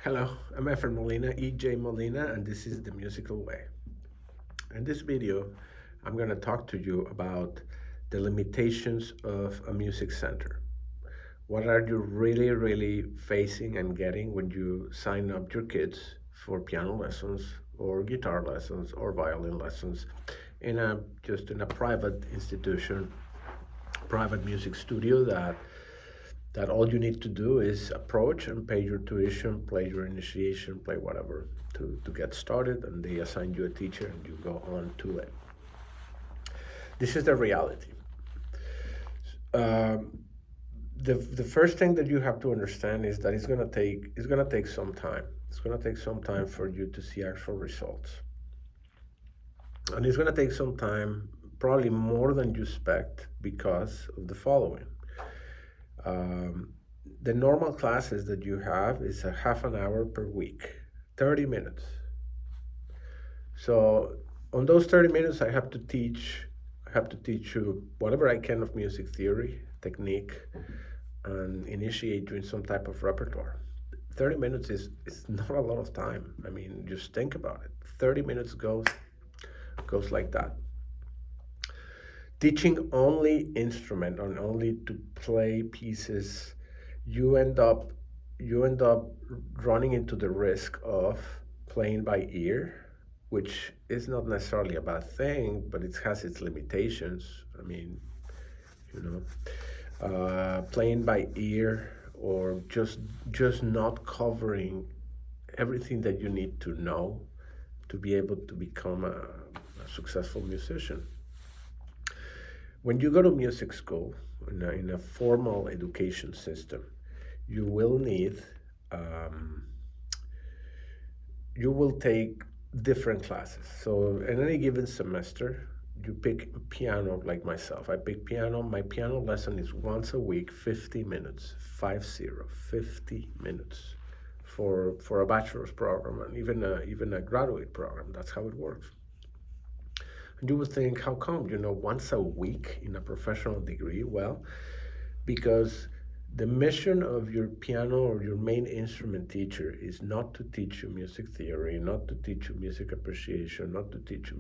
Hello, I'm my friend Molina, EJ Molina, and this is The Musical Way. In this video, I'm going to talk to you about the limitations of a music center. What are you really facing and getting when you sign up your kids for piano lessons or guitar lessons or violin lessons in a private institution, private music studio that all you need to do is approach and pay your tuition, play your initiation, play whatever to get started, and they assign you a teacher and you go on to it. This is the reality. Um, the first thing that you have to understand is that it's gonna take some time. It's gonna take some time for you to see actual results, and it's gonna take some time, probably more than you expect, because of the following. Um, the normal classes that you have is a half an hour per week, 30 minutes. So on those 30 minutes, I have to teach you whatever I can of music theory, technique, and initiate you in some type of repertoire. 30 minutes is not a lot of time. I mean, just think about it. 30 minutes goes like that. Teaching only instrument and only to play pieces, you end up you end up running into the risk of playing by ear, which is not necessarily a bad thing, but it has its limitations. I mean, you playing by ear, or just not covering everything that you need to know to be able to become a successful musician. When you go to music school in a formal education system, you will need um, you will take different classes. So in any given semester, you pick piano. Like myself, I pick piano. My piano lesson is once a week, 50 minutes, 50 minutes for a bachelor's program, and even a graduate program. That's how it works. And you would think, how come, once a week in a professional degree? Well, because the mission of your piano or your main instrument teacher is not to teach you music theory, not to teach you music appreciation, not to teach you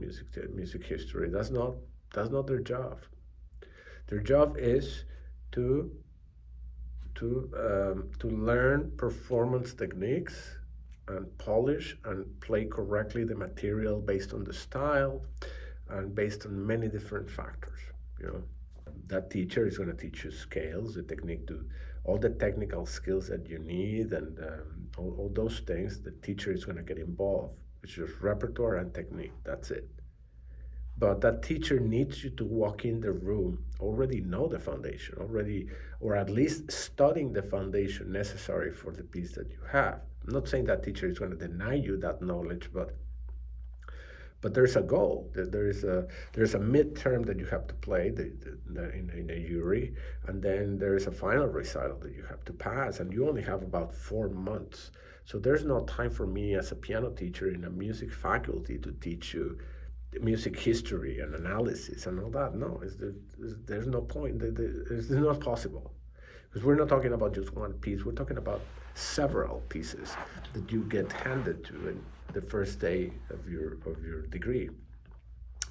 music history. That's not their job. Their job is to to learn performance techniques and polish and play correctly the material based on the style and based on many different factors. You know, that teacher is going to teach you scales, the technique to all the technical skills that you need, and all those things. The teacher is going to get involved. It's just repertoire and technique. That's it. But that teacher needs you to walk in the room, already know the foundation, already, or at least studying the foundation necessary for the piece that you have. I'm not saying that teacher is going to deny you that knowledge, but there's a goal. There's a midterm that you have to play in a jury, and then there's a final recital that you have to pass, and you only have about 4 months. So there's no time for me as a piano teacher in a music faculty to teach you music history and analysis and all that. No, there's no point. It's not possible, because we're not talking about just one piece. We're talking about several pieces that you get handed to in the first day of your degree,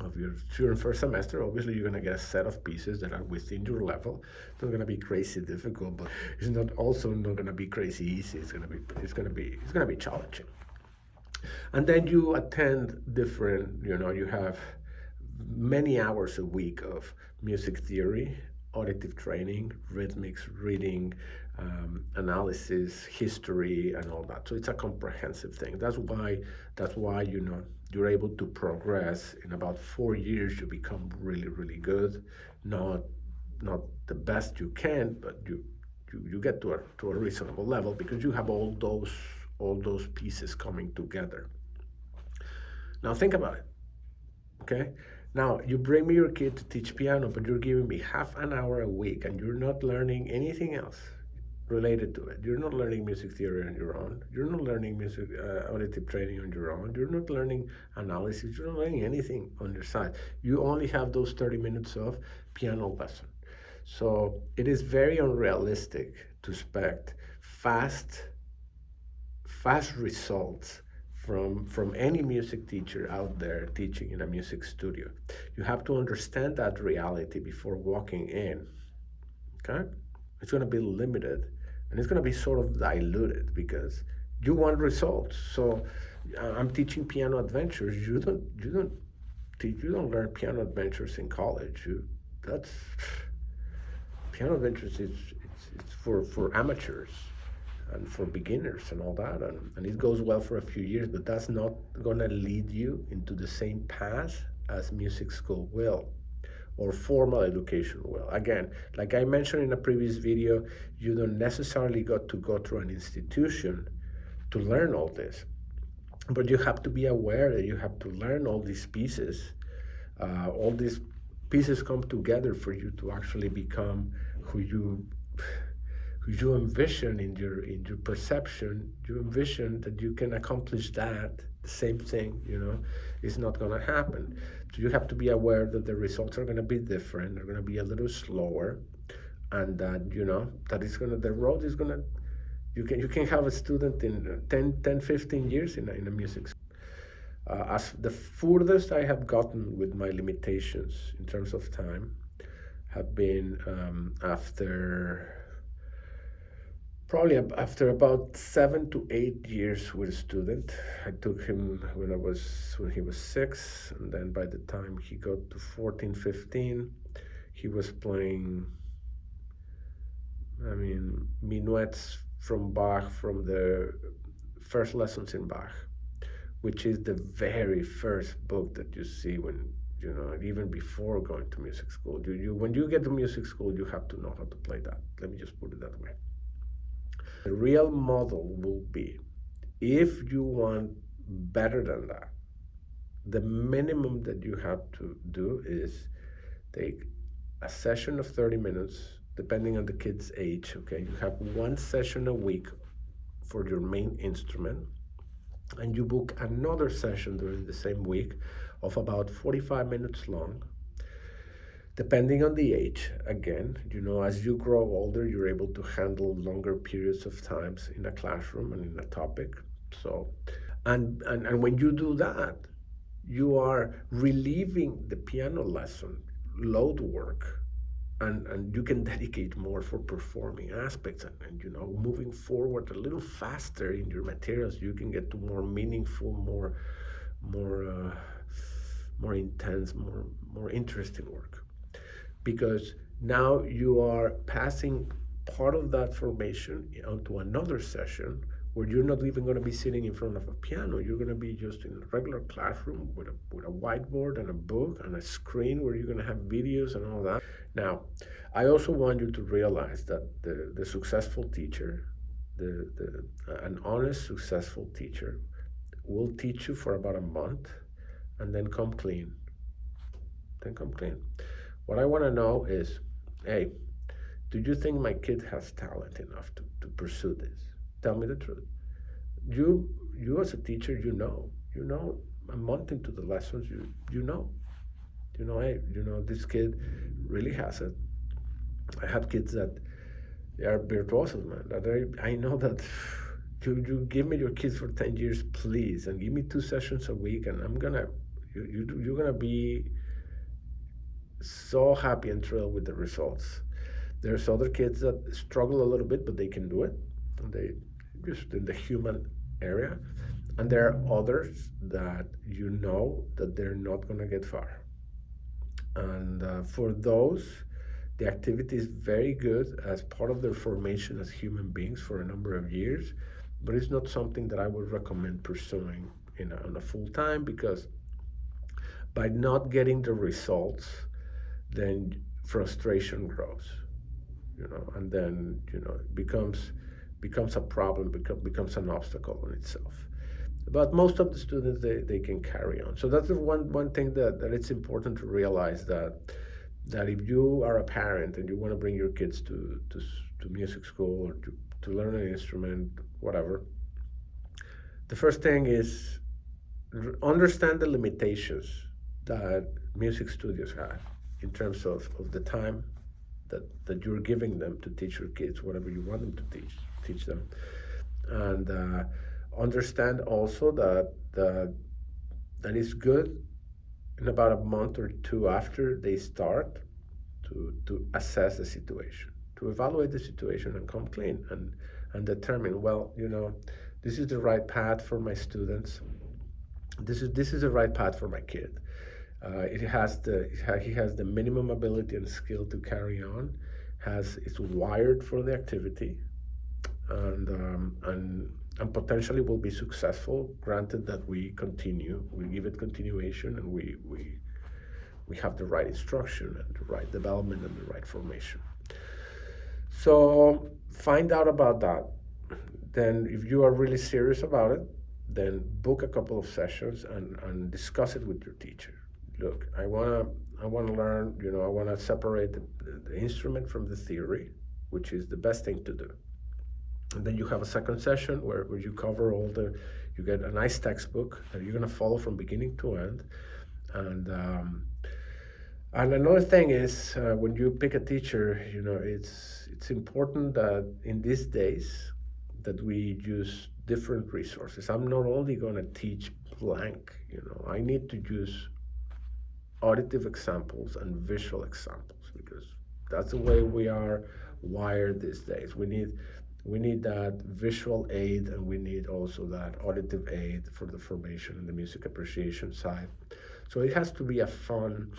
of your first semester. Obviously, you're going to get a set of pieces that are within your level. It's not going to be crazy difficult, but it's not going to be crazy easy. It's going to be challenging. And then you attend different, you have many hours a week of music theory, auditive training, rhythmics, reading, analysis, history, and all that. So it's a comprehensive thing. That's why you're able to progress. In about 4 years, you become really good. Not the best you can, but you get to a reasonable level, because you have all those pieces coming together. Now think about it, okay? Now you bring me your kid to teach piano, but you're giving me half an hour a week, and you're not learning anything else related to it. You're not learning music theory on your own. You're not learning music auditive training on your own. You're not learning analysis. You're not learning anything on your side. You only have those 30 minutes of piano lesson. So it is very unrealistic to expect fast results from any music teacher out there teaching in a music studio. You have to understand that reality before walking in. Okay, it's going to be limited, and it's going to be sort of diluted because you want results. So I'm teaching piano adventures. You don't learn piano adventures in college. That's piano adventures is it's for amateurs and for beginners and all that, and it goes well for a few years, but that's not gonna lead you into the same path as music school will or formal education will. Again, like I mentioned in a previous video, you don't necessarily got to go through an institution to learn all this, but you have to be aware that you have to learn all these pieces. All these pieces come together for you to actually become who you envision in your perception. You envision that you can accomplish that the same thing. It's not going to happen. So you have to be aware that the results are going to be different. They're going to be a little slower, and that that it's going to the road is going to you can have a student in 10, 15 years in a music school. As the furthest I have gotten with my limitations in terms of time have been after about 7 to 8 years with a student. I took him when he was 6, and then by the time he got to 14, 15, he was playing, minuets from Bach, from the first lessons in Bach, which is the very first book that you see when, even before going to music school. When you get to music school, you have to know how to play that. Let me just put it that way. The real model will be, if you want better than that, the minimum that you have to do is take a session of 30 minutes, depending on the kid's age, okay? You have one session a week for your main instrument, and you book another session during the same week of about 45 minutes long, depending on the age. Again, as you grow older, you're able to handle longer periods of times in a classroom and in a topic. So, and when you do that, you are relieving the piano lesson load work, and you can dedicate more for performing aspects, and moving forward a little faster in your materials. You can get to more meaningful, more intense, more interesting work, because now you are passing part of that formation onto another session where you're not even going to be sitting in front of a piano. You're going to be just in a regular classroom with a whiteboard and a book and a screen where you're going to have videos and all that. Now, I also want you to realize that the successful teacher, an honest, successful teacher, will teach you for about a month and then come clean. What I want to know is, hey, do you think my kid has talent enough to pursue this? Tell me the truth. You as a teacher, a month into the lessons, hey, this kid really has it. I have kids that they are virtuosos, man. That I know that you give me your kids for 10 years, please, and give me 2 sessions a week, and you're gonna be so happy and thrilled with the results. There's other kids that struggle a little bit, but they can do it, and they just in the human area. And there are others that that they're not going to get far. And for those, the activity is very good as part of their formation as human beings for a number of years, but it's not something that I would recommend pursuing on a full time, because by not getting the results, then frustration grows, and then it becomes a problem, becomes an obstacle in itself. But most of the students, they can carry on. So that's the one thing that it's important to realize, that if you are a parent and you want to bring your kids to music school or to learn an instrument, whatever, the first thing is understand the limitations that music studios have in terms of the time that you're giving them to teach your kids whatever you want them to teach them. And Understand also that is good in about a month or two after they start to assess the situation, to evaluate the situation and come clean and determine, well, this is the right path for my students. This is the right path for my kid. He has the minimum ability and skill to carry on. Has It's wired for the activity, and potentially will be successful. Granted that we give it continuation, and we have the right instruction and the right development and the right formation. So find out about that. Then, if you are really serious about it, then book a couple of sessions and discuss it with your teacher. Look, I wanna learn. I wanna separate the instrument from the theory, which is the best thing to do. And then you have a second session where you cover you get a nice textbook that you're gonna follow from beginning to end, and and another thing is, when you pick a teacher, it's important that in these days that we use different resources. I'm not only going to teach blank. I need to use auditive examples and visual examples, because that's the way we are wired these days. We need that visual aid, and we need also that auditive aid for the formation and the music appreciation side. So it has to be a fun.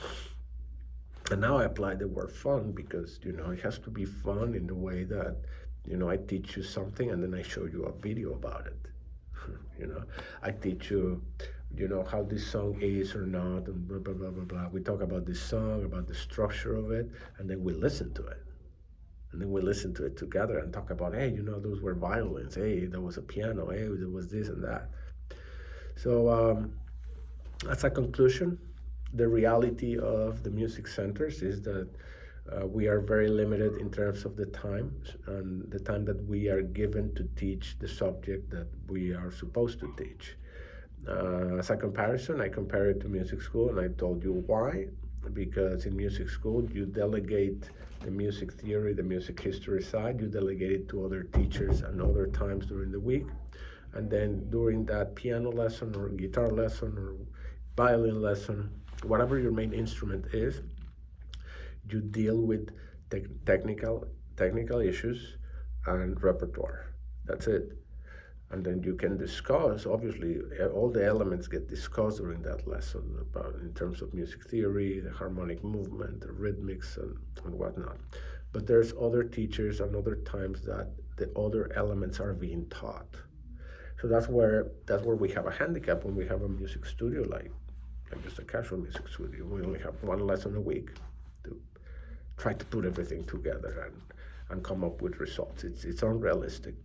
And now I apply the word fun because, it has to be fun in the way that, I teach you something and then I show you a video about it. I teach you, how this song is or not, and blah, blah, blah, blah, blah. We talk about this song, about the structure of it, and then we listen to it. And then we listen to it together and talk about, hey, those were violins. Hey, there was a piano. Hey, there was this and that. So that's a conclusion. The reality of the music centers is that we are very limited in terms of the time and the time that we are given to teach the subject that we are supposed to teach. As a comparison, I compare it to music school, and I told you why. Because in music school, you delegate the music theory, the music history side, you delegate it to other teachers and other times during the week. And then during that piano lesson or guitar lesson or violin lesson, whatever your main instrument is, you deal with technical issues and repertoire. That's it. And then you can discuss, obviously, all the elements get discussed during that lesson about in terms of music theory, the harmonic movement, the rhythmics, and whatnot. But there's other teachers and other times that the other elements are being taught. So that's where we have a handicap when we have a music studio like just a casual music studio. We only have one lesson a week to try to put everything together and come up with results. It's unrealistic.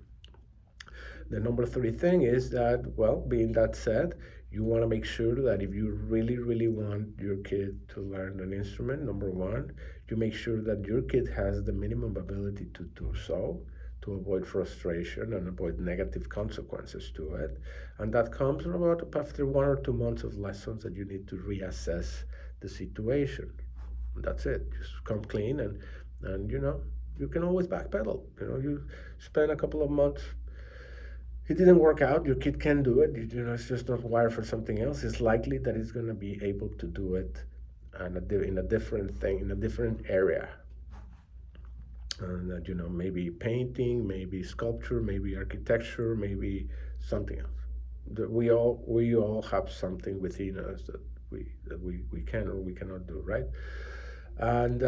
The number three thing is that, well, being that said, you want to make sure that if you really, really want your kid to learn an instrument, number one, you make sure that your kid has the minimum ability to do so, to avoid frustration and avoid negative consequences to it. And that comes about after 1 or 2 months of lessons that you need to reassess the situation. And that's it. Just come clean, and you can always backpedal. You spend a couple of months, it didn't work out, your kid can do it, it's just not wired for something else. It's likely that it's going to be able to do it in a different thing, in a different area. And maybe painting, maybe sculpture, maybe architecture, maybe something else. We all have something within us that we can or we cannot do, right? And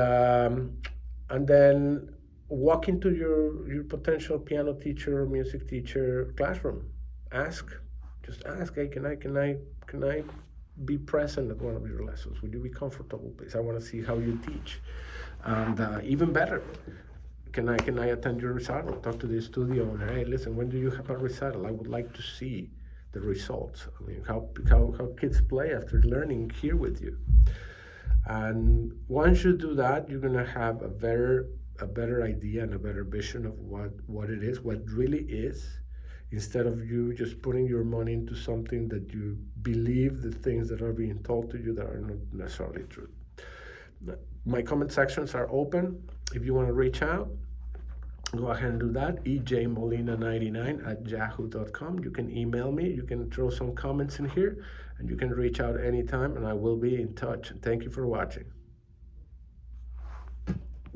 then walk into your potential piano teacher or music teacher classroom. Just ask, hey, can I be present at one of your lessons? Would you be comfortable, please? I want to see how you teach. And even better, can I attend your recital? Talk to the studio owner. Hey, listen, when do you have a recital? I would like to see the results. I mean, how kids play after learning here with you. And once you do that, you're gonna have a better idea and a better vision of what it is, what really is, instead of you just putting your money into something that you believe the things that are being told to you that are not necessarily true. My comment sections are open if you want to reach out. go ahead and do that. ejmolina99@yahoo.com. You can email me, you can throw some comments in here, and you can reach out anytime, and I will be in touch. Thank you for watching.